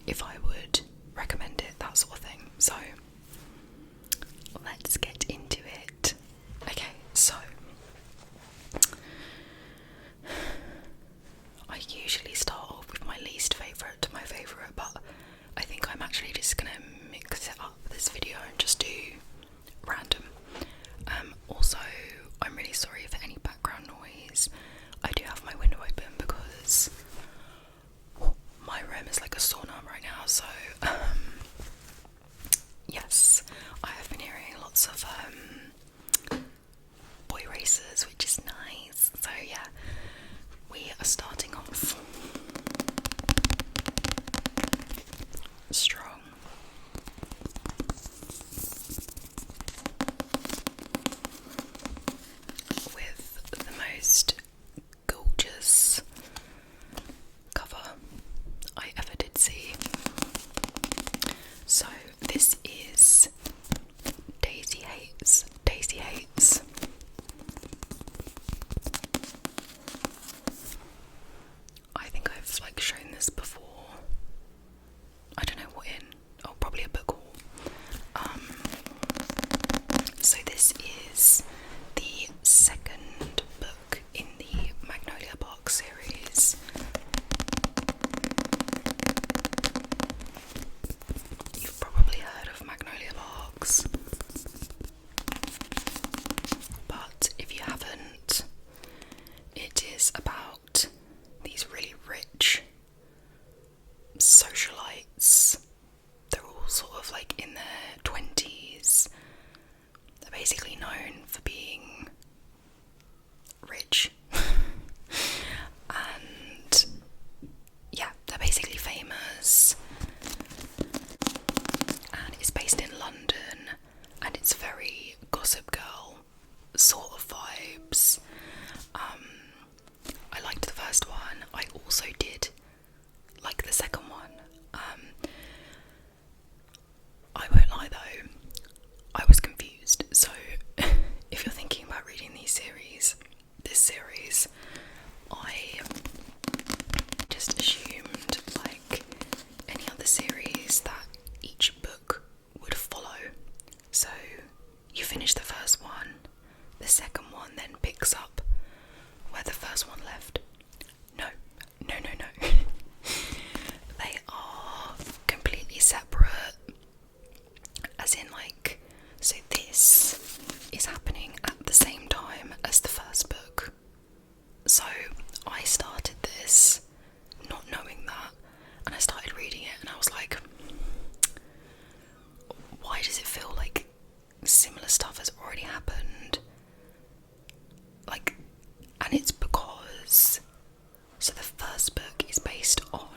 if I would recommend it, that sort of thing. So let's get into it. Okay, so I usually start off with my least favourite to my favourite, but I think I'm actually just gonna mix it up this video and just do random. Also, I'm really sorry for any background noise. I do have my window open because my room is like a sauna right now, so yes, I have been hearing lots of boy racers, which is nice. So yeah, we are starting off strong. With the most gorgeous cover I ever did see. So this is Daisy Hates. Daisy Hates. I think I've like shown this before. I don't know what in. Oh, probably a book haul. So this is the second book in the Magnolia Park series. You've probably heard of Magnolia Parks, but if you haven't, it is about these really rich socialites. They're all sort of like in their 20s. They're basically known for being rich. And yeah, they're basically famous. And it's based in London, and it's very Gossip Girl sort of vibes. I liked the first one. I also did like the second one. I won't lie though, I was confused. So if you're thinking about reading this series, I just assumed, like any other series, that each book would follow. So you finish the first one, the second one then picks up where the first one left. No. They are completely separate, as in like, so this is happening at the same time as the first book. So I started this not knowing that, and I started reading it and I was like, why does it feel like similar stuff has already happened? Like, and it's because, so the first book is based on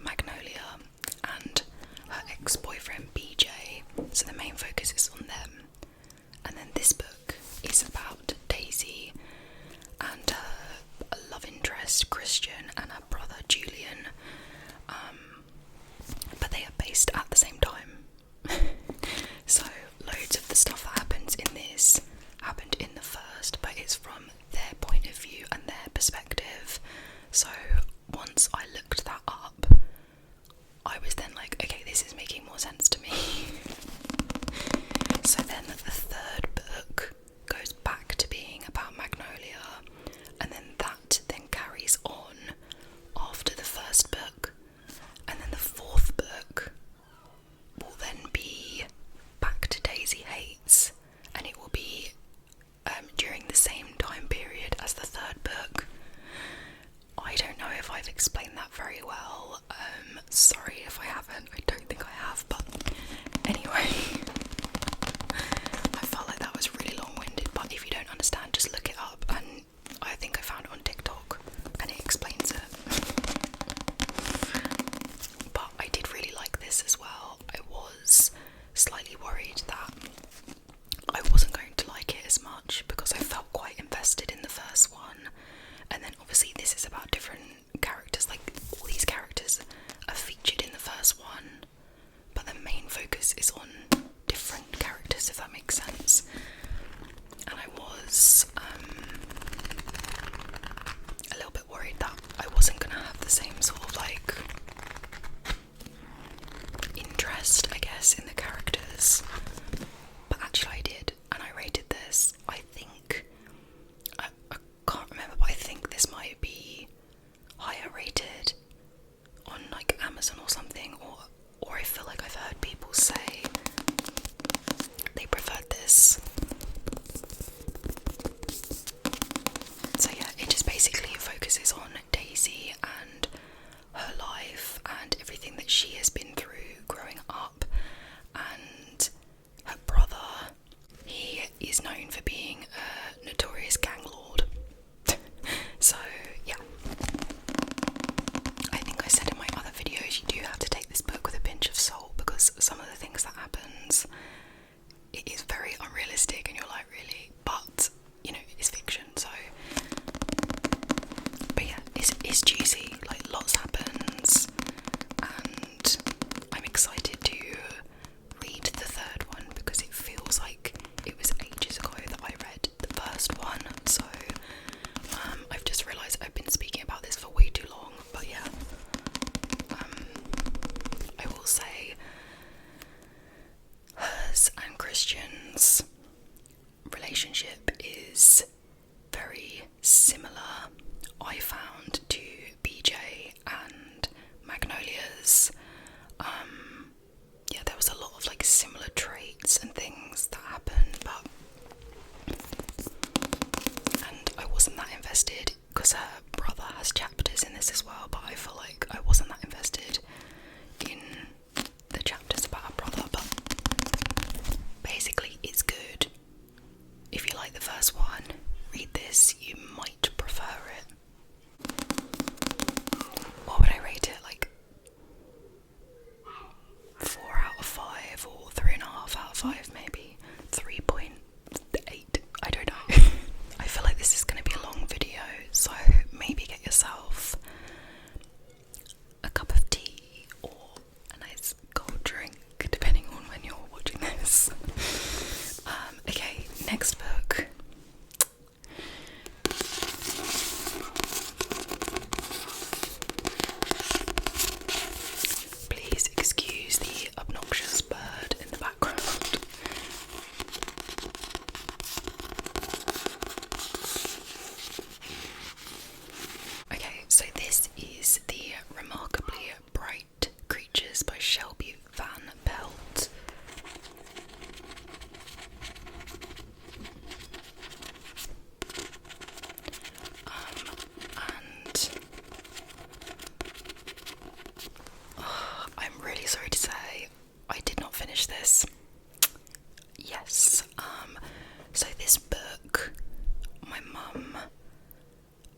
Magnolia and her ex-boyfriend BJ, so the main focus is on them. And then this book is about Daisy and her love interest Christian and her brother Julian, but they are based at the same time. So loads of the stuff that happens in this happened in the first, but it's from their point of view and their perspective. So once I looked that up, I was then like, okay, this is making more sense to me. So then the third book goes back to being about Magnolia, and then that then carries on after the first book, and then the fourth book will then be back to Daisy Hates, and it will be during the same time period as the third book. I don't know if I've explained that very well. Sorry if I haven't. I don't think I have, but anyway. I felt like that was really long-winded, but if you don't understand, just look it up, and I think I found it on TikTok and it explains it. But I did really like this as well. I was slightly worried that I wasn't going to like it as much because I felt quite invested in the first one, and then obviously this is about different characters. Like, all these characters are featured in the first one, but the main focus is on different characters, if that makes sense. And I was a little bit worried that I wasn't gonna have the same sort of like she has been through growing up, and her brother, he is known for being a notorious gang lord. So yeah, I think I said in my other videos, you do have to take this book with a pinch of salt, because some of the things that happens, it is very unrealistic and you're like, really? But you know, it's fiction, so. But yeah, it's juicy, like lots happens, and I'm excited to read the third one because it feels like it was ages ago that I read the first one. So I've just realised I've been speaking about this for way too long, but yeah, I will say hers and Christian's relationship is very similar, I found, to BJ and Magnolia's. Yeah, there was a lot of like similar traits and things that happened, and I wasn't that invested because her brother has chapters in this as well, but I feel like I wasn't that invested in the chapters about her brother. But basically it's good. If you like the first one, read this, you might prefer it. What would I rate it? Like 4 out of 5 or 3.5 out of 5 maybe? 3.8, I don't know. I feel like this is going to be a long video, so maybe get yourself a cup of tea or a nice cold drink, depending on when you're watching this. Okay, next book. Please excuse the obnoxious bird in the background. Okay, so this is The Remarkably Bright Creatures by Shelby Van Pelt. And I'm really sorry to say I did not finish this. Yes, so this book my mum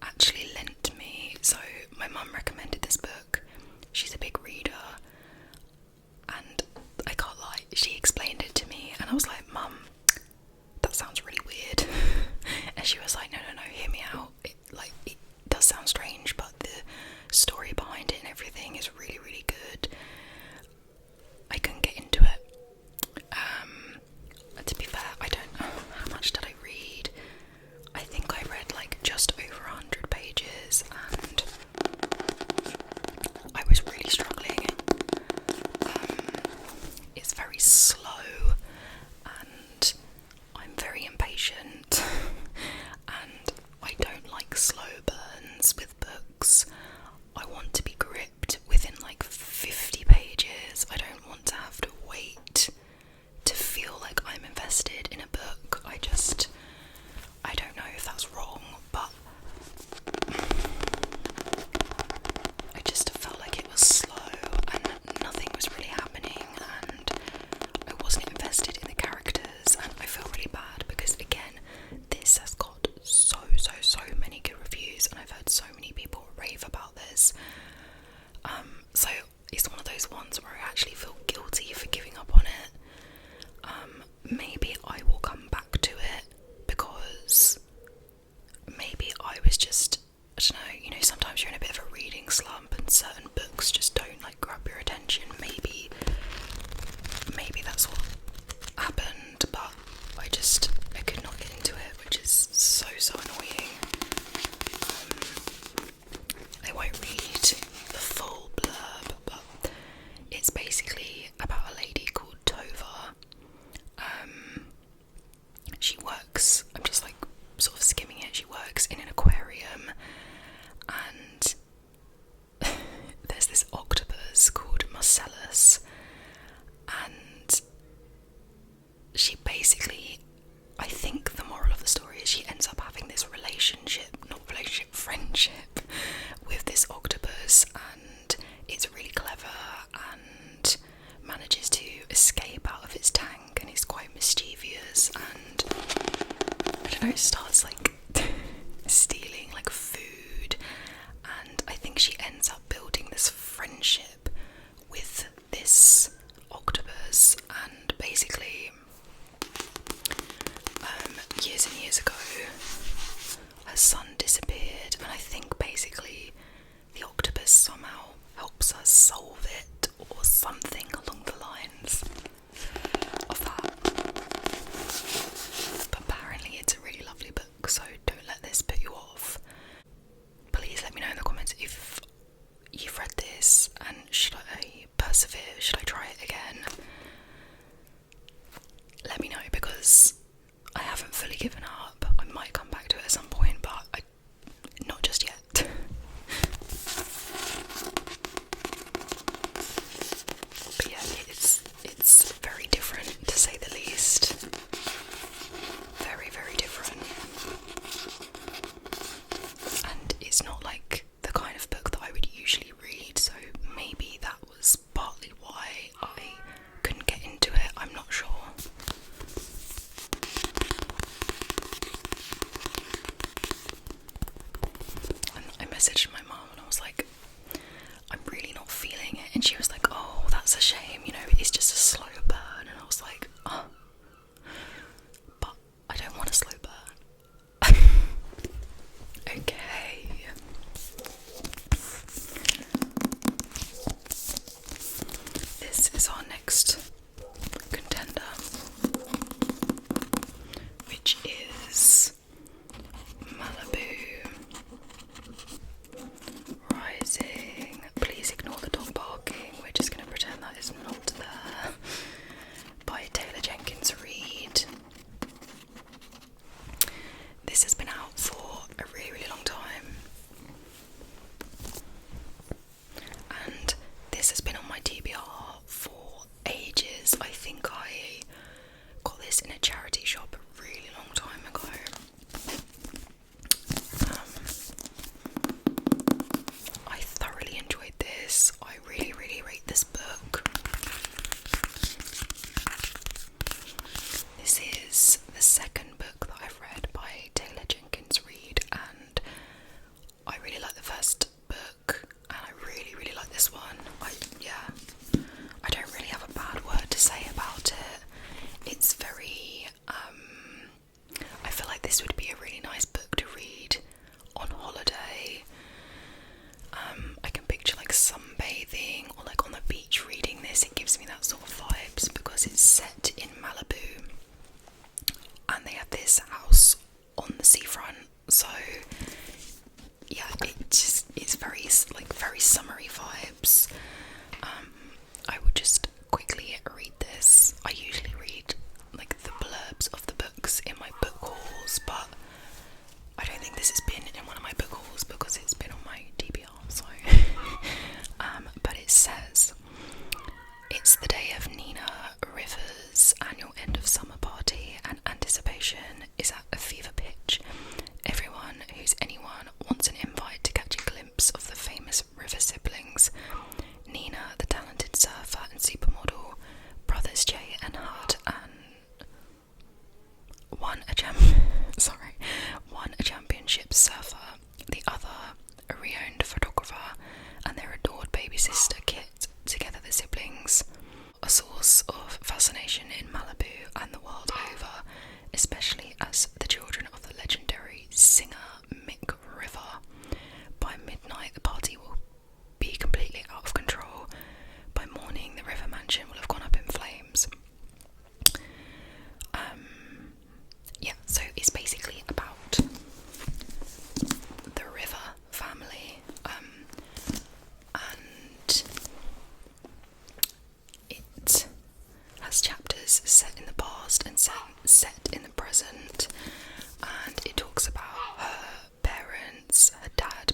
actually lent me. So my mum recommended this book. She's a big reader, and I can't lie, she explained it to me and I was like, Mum, that sounds really weird. And she was like, no, hear me out. It does sound strange, but the story behind it and everything is really, really good. I couldn't get into it. To be fair, I don't know, how much did I read? I think I read like just over 100 pages, and I was really struggling. It's very slow, and I'm very impatient, and I don't like slow burns with books. I want to be gripped within like 50 pages. I don't want to have to wait to feel like I'm invested in a book. I don't know if that's wrong, but I just felt like it was slow and nothing was really happening, and I wasn't invested in the characters, and I feel really bad because, again, this has got so many good reviews, and I've heard so many people rave about this. So it's one of those ones where I actually feel guilty for giving up on it. Maybe I will come back to it because maybe I was just, I don't know, you know, sometimes you're in a bit of a reading slump and certain books just don't like grab your attention. Maybe that's what happened, but I could not get into it, which is so annoying. I won't read the full blurb, but it's basically about a lady called Tova. She works, I'm just like sort of skimming it, she works in an aquarium, and there's this octopus called Marcellus, and she basically, I think the moral of the story is she ends up having this friendship with this octopus, and it's really clever, escape out of its tank, and it's quite mischievous, and I don't know, it starts like stealing like food, and I think she ends up building this friendship with this octopus. And basically years and years ago her son disappeared, and I think basically the octopus somehow helps us solve it, or something along the lines of that. But apparently it's a really lovely book, so don't let this put you off. Please let me know in the comments if you've read this, and should I persevere, should I try it again? Let me know, because I haven't fully given up. I might come back to it at some point, but not just yet. But yeah, it's very different, to say the least. Very, very different. And it's not like the kind of book that I would usually read, so maybe that was partly why I couldn't get into it, I'm not sure. And I messaged my mum and I was like, I'm really not feeling it, and she was like, oh, that's a shame, you know, it's just a slow burn. And I was like, oh, but I don't want a slow burn. Okay. This is our next contender, which is Malibu Rising. Please ignore the dog barking, we're just going to pretend that is not there. By Taylor Jenkins Reid. This has been out for a really, really long time, and this has been on my TBR for ages. I think I got this in a charity shop a really long time ago. I thoroughly enjoyed this. I really, really rate this book. This is the second book that I've read by Taylor Jenkins Reid, and I really like the first book, and I really, really like this one. I don't really have a bad word to say about it. It's very, I feel like this would be a really nice book to read on holiday. I can picture like sunbathing or like on the beach reading this. It gives me that sort of vibes because it's set in Malibu, and they have this house on the seafront. So yeah, it's very summery vibes. I would just quickly read this. I usually read like the blurbs of the books in my book hauls, but I don't think this has been in one of my book hauls because it's been on my DBR. So, but it says, it's the day of Nina Rivers' annual end of summer party, and anticipation is at a fever pitch. Everyone who's anyone wants an invite to catch a glimpse of the famous River siblings. Nina, the talented surfer and supermodel, brothers Jay and Hud, and one a championship surfer, the other a renowned photographer, and their adored baby sister Kit. Together the siblings, a source of fascination in Malibu and the world over, especially as the children of the legendary singer Mick River. By midnight the party will be completely out of control. By morning the River mansion will have gone up in flames. Yeah, so it's basically about the River family, and it has chapters set in the past and set in the present, and it talks about her parents, her dad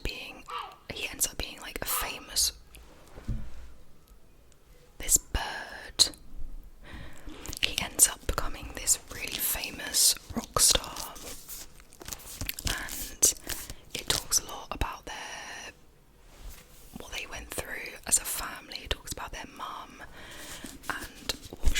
he ends up being like a famous, this bird, he ends up becoming this really famous rock star, and it talks a lot about what they went through as a family. It talks about their mum and what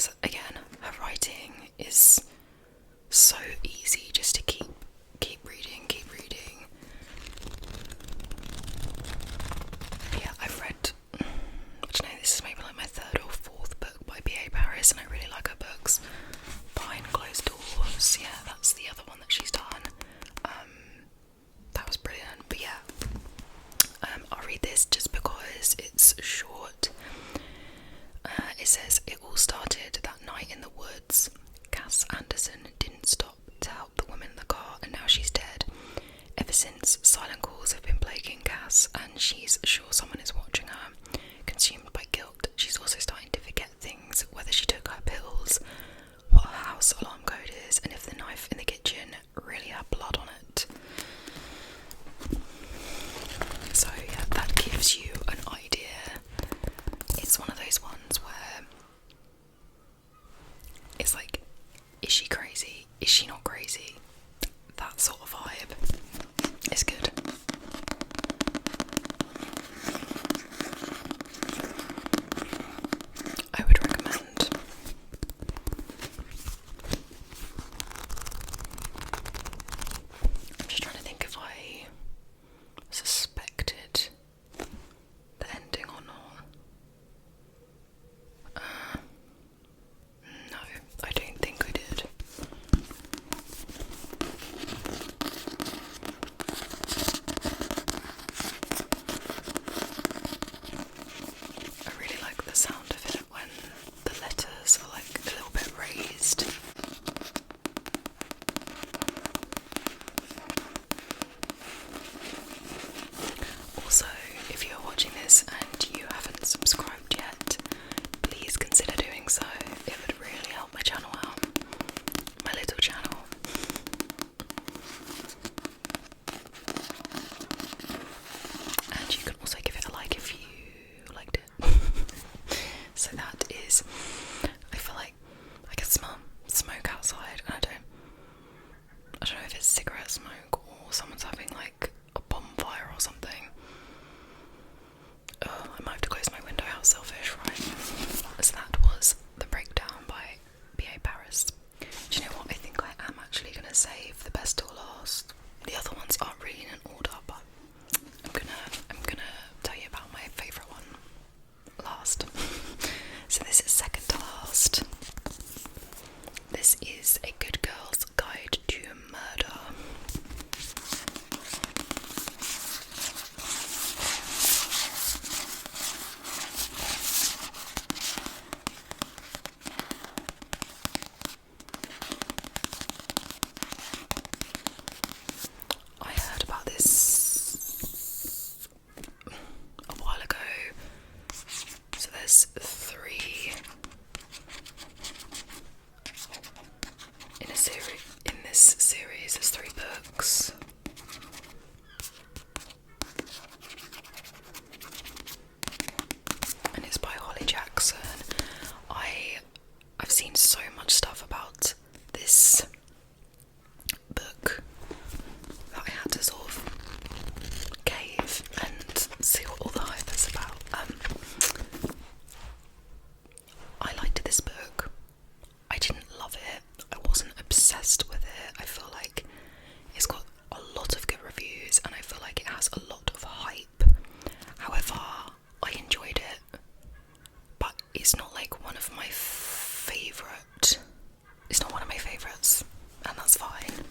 because again, her writing is so easy just to keep reading, Yeah, I've read, I don't know, this is maybe like my third or fourth book by B.A. Paris, and I really like her books. Behind Closed Doors, yeah, that's the other one that she's done. That was brilliant, but yeah, I'll read this just because it's short. It says, it all started that night in the woods. Cass Anderson didn't stop to help the woman in the car, and now she's dead. Ever since, silent calls have been plaguing Cass, and she's sure someone is watching her. Consumed by guilt, she's also starting to forget things, whether she took her pills, what her house alarm code is, and if the knife in the kitchen really had blood on it. So yeah, that gives you an idea. It's one of those ones where it's like, is she crazy? Is she not crazy? That sort of vibe. It's good. I would recommend. I'm just trying to think if I suspected the ending or not. No, I don't think I did. I really like the sound of it when the letters are like a little bit raised. Also, if you're watching this and you haven't subscribed yet, please consider doing so. It would really help my channel out, my little channel. And you can also give it a like if you liked it. So that is, I feel like I can smell smoke outside, and I don't know if it's cigarette smoke or someone's having like a bonfire or something. Oh, I might have to close my window, how selfish, right? So that was the breakdown by B.A. Paris. Do you know what? I think I am actually going to save the best till last. The other ones aren't really in an order, but I'm gonna tell you about my favourite one last. So this is second to last. This is A Good Girl's Guide to Murder. I heard about this a while ago. So there's 3 in a series. In this series, there's 3 books. And it's by Holly Jackson. I've seen so much stuff about this book that I had to sort of cave and see what all the hype is about. I liked this book. I didn't love it. I wasn't obsessed with it. I feel like it's got a lot of good reviews and I feel like it has a lot of hype. However, I enjoyed it, but it's not like one of my favourite. It's not one of my favourites, and that's fine.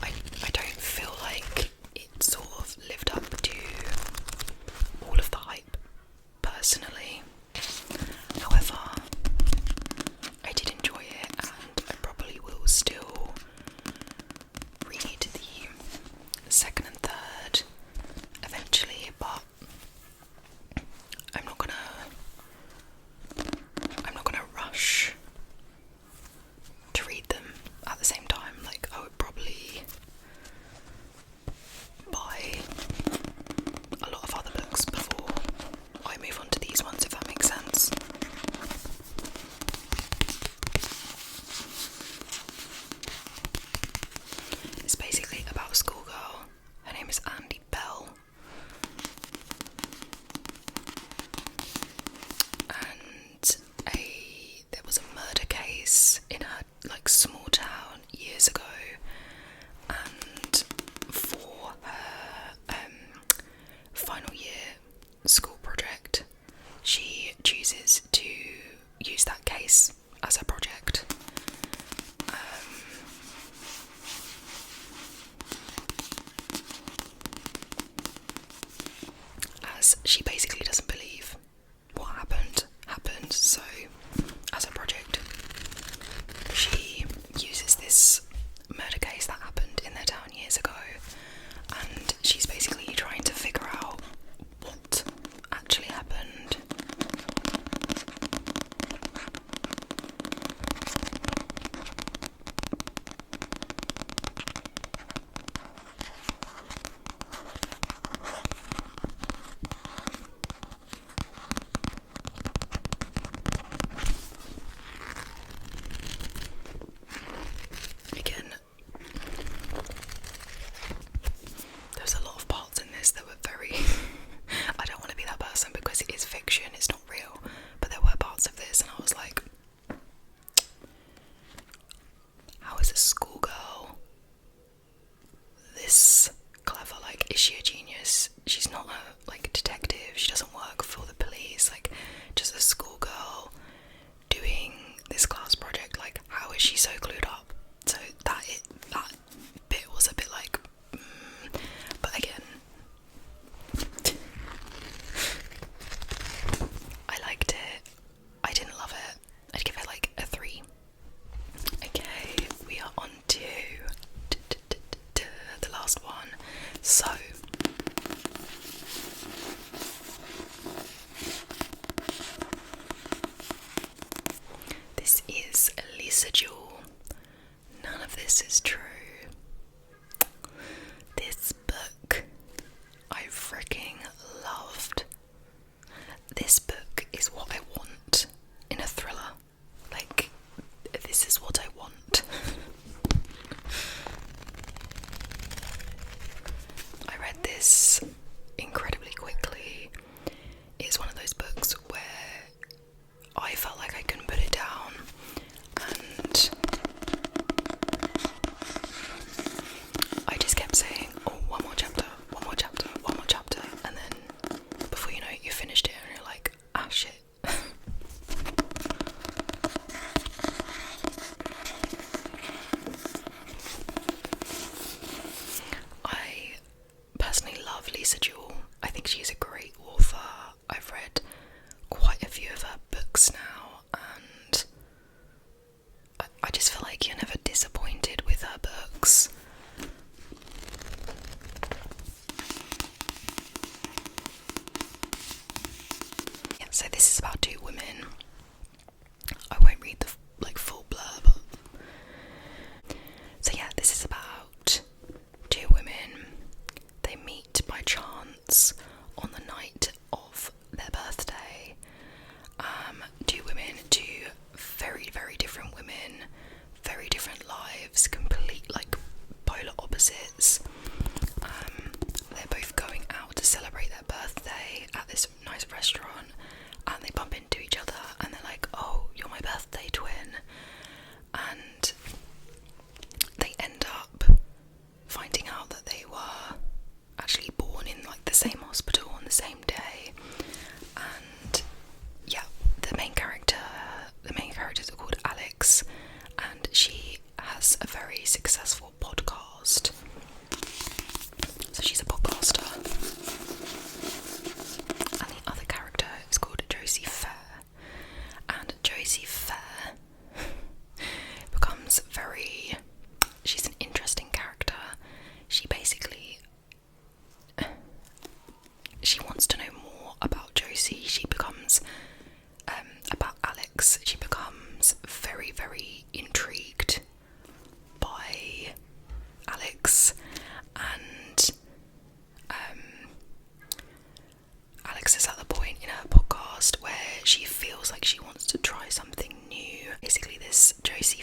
I don't feel like it sort of lived up to all of the hype, personally. However, I did enjoy it, and I probably will still read the second and third eventually, but I'm not gonna rush to read them at the same time. Like, I would probably buy So, as a project, she uses this murder case that happened in their town years ago, and she's basically trying to figure out what actually happened. Again, there's a lot of parts in this that were very I don't want to be that person because it is fiction, it's not real, but there were parts of this and I was like, how is a schoolgirl this clever? Like, is she a genius? She's not a detective, she doesn't work for the police, just a schoolgirl doing this class project. Like, how is she so clued up? So that bit was a bit like, but again, I liked it. I didn't love it. I'd give it a 3. Okay, we are on to the last one. So, this is Lisa Jewell. None of this is true. This book I freaking loved. This book is what I want in a thriller. This is what I want. I read this incredibly quickly. It's one of those books where I felt like I couldn't put it down, and I just kept saying, oh, one more chapter, one more chapter, one more chapter, and then before you know it, you finished it and you're like, ah, shit. I personally love Lisa Jewell. I think she's a great author. I've read quite a few of her books now, and I just feel like you're never disappointed with her books. Yeah, so this is about 2 women. I won't read the full blurb. So yeah, this is about 2 women. They meet by chance on the night of their birthday. 2 women, 2 very, very different women, very different lives, complete polar opposites. They're both going out to celebrate their birthday at this nice restaurant, and they bump into each other and they're like, oh, you're my birthday twin. And they end up finding out that they were actually born in the same hospital on the same day. And yeah, the main characters are called Alex, and she has a very successful podcast. So she's a podcaster. And the other character is called Josie Fair. And Josie Fair becomes she's an interesting character. She basically, she wants to know more about Josie. She becomes, about Alex, she becomes very, very intrigued by Alex, and Alex is at the point in her podcast where she feels like she wants to try something new. Basically, this Josie